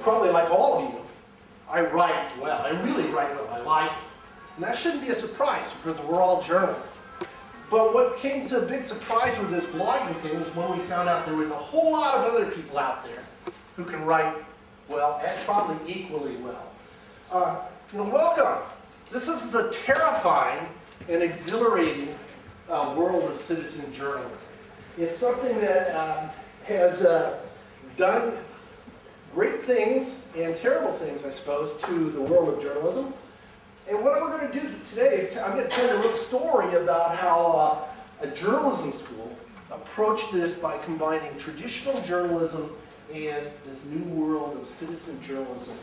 Probably like all of you, I write well. I really write well. I like it. And that shouldn't be a surprise because we're all journalists. But what came to a big surprise with this blogging thing was when we found out there was a whole lot of other people out there who can write well and probably equally well. Welcome. This is the terrifying and exhilarating world of citizen journalism. It's something that has done great things and terrible things, I suppose, to the world of journalism. And what we're going to do today is I'm going to tell you a little story about how a journalism school approached this by combining traditional journalism and this new world of citizen journalism.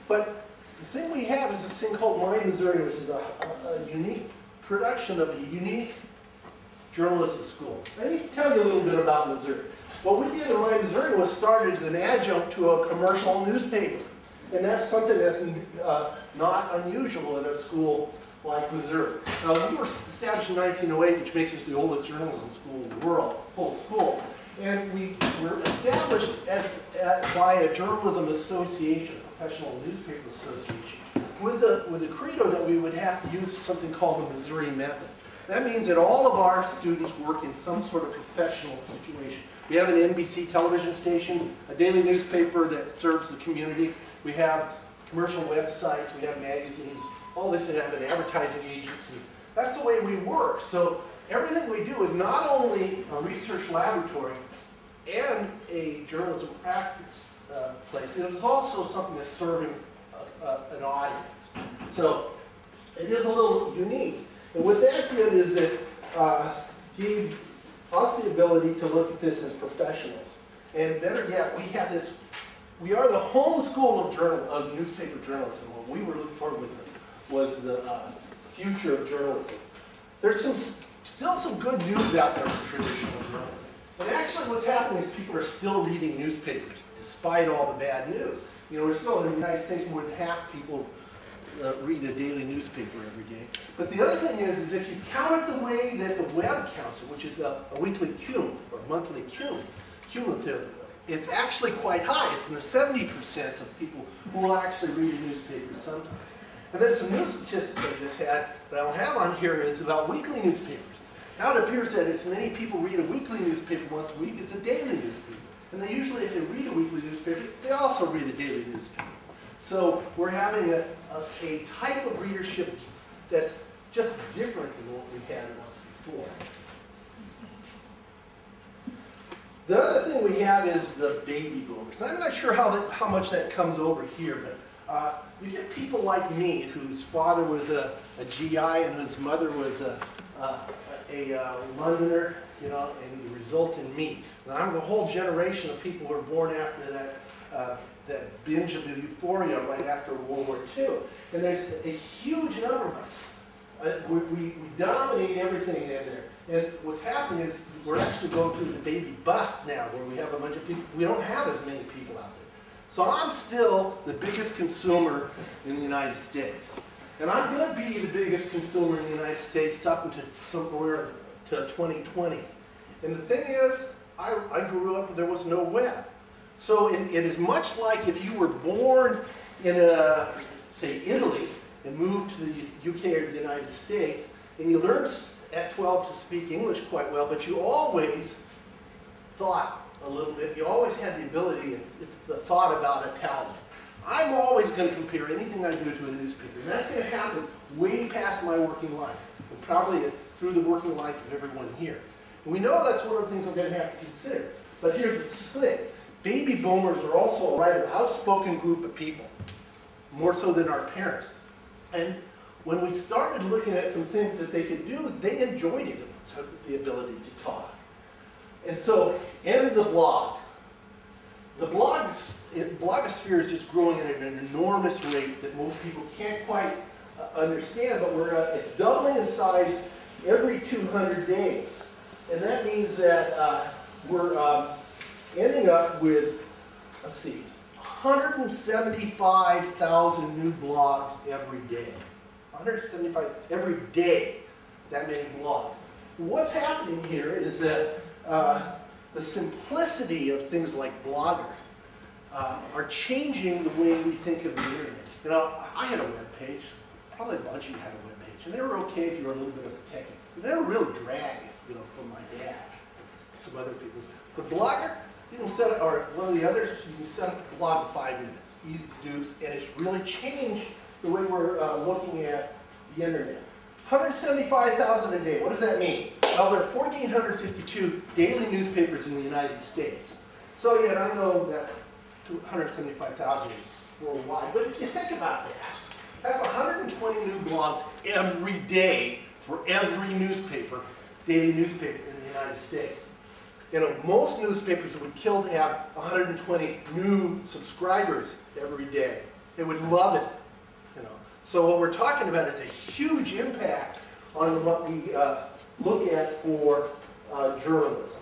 But the thing we have is this thing called Mine, Missouri, which is a unique production of a unique journalism school. I need to tell you a little bit about Missouri. What we did in Mine, Missouri was started as an adjunct to a commercial newspaper. And that's something that's not unusual in a school like Missouri. We were established in 1908, which makes us the oldest journalism school in the world, full school. And we were established by a journalism association, a professional newspaper association, with the credo that we would have to use something called the Missouri method. That means that all of our students work in some sort of professional situation. We have an NBC television station, a daily newspaper that serves the community. We have commercial websites, we have magazines, all this, we have an advertising agency. That's the way we work. So everything we do is not only a research laboratory and a journalism practice place, it is also something that's serving an audience. So it is a little unique. And what that did is it gave us the ability to look at this as professionals. And better yet, we are the home school of newspaper journalism. What we were looking for was the future of journalism. There's still some good news out there for traditional journalism. But actually what's happening is people are still reading newspapers, despite all the bad news. We're still in the United States, more than half people read a daily newspaper every day. But the other thing is if you count it the way that the web counts it, which is a weekly cum, or monthly cumulative, it's actually quite high. It's in the 70% of people who will actually read a newspaper sometime. And then some new statistics I just had that I don't have on here is about weekly newspapers. Now it appears that as many people read a weekly newspaper once a week as a daily newspaper. And they usually, if they read a weekly newspaper, they also read a daily newspaper. So we're having a type of readership that's just different than what we had once before. The other thing we have is the baby boomers. And I'm not sure how much that comes over here, but you get people like me whose father was a GI and whose mother was a Londoner, and you result in me. And I'm the whole generation of people who were born after that binge of euphoria right after World War II. And there's a huge number of us. We dominate everything in there. And what's happening is we're actually going through the baby bust now, where we have a bunch of people. We don't have as many people out there. So I'm still the biggest consumer in the United States. And I'm going to be the biggest consumer in the United States up until somewhere to 2020. And the thing is, I grew up, there was no web. So it is much like if you were born in, say, Italy and moved to the UK or the United States, and you learned at 12 to speak English quite well, but you always thought a little bit. You always had the ability and the thought about Italian. I'm always going to compare anything I do to a newspaper. And that's going to happen way past my working life, and probably through the working life of everyone here. And we know that's one of the things we're going to have to consider. But here's the thing. Baby boomers are also a rather outspoken group of people, more so than our parents. And when we started looking at some things that they could do, they enjoyed it, the ability to talk. And so, entered the blog. The blogosphere is just growing at an enormous rate that most people can't quite understand, but it's doubling in size every 200 days. And that means that we're ending up with, 175,000 new blogs every day. 175 every day, that many blogs. What's happening here is that the simplicity of things like Blogger are changing the way we think of the internet. You know, I had a web page. Probably a bunch of you had a web page, and they were okay if you were a little bit of a techie. But they were really drag, you know, from my dad, and some other people. The Blogger, you can set it, or one of the others, you can set up a blog in 5 minutes. Easy to do, and it's really changed the way we're looking at the internet. 175,000 a day. What does that mean? Well, there are 1,452 daily newspapers in the United States. So, yeah, I know that 175,000 is worldwide, but if you think about that, that's 120 new blogs every day for every newspaper, daily newspaper in the United States. You know, most newspapers would kill to have 120 new subscribers every day. They would love it, you know. So what we're talking about is a huge impact on what we look at for journalism.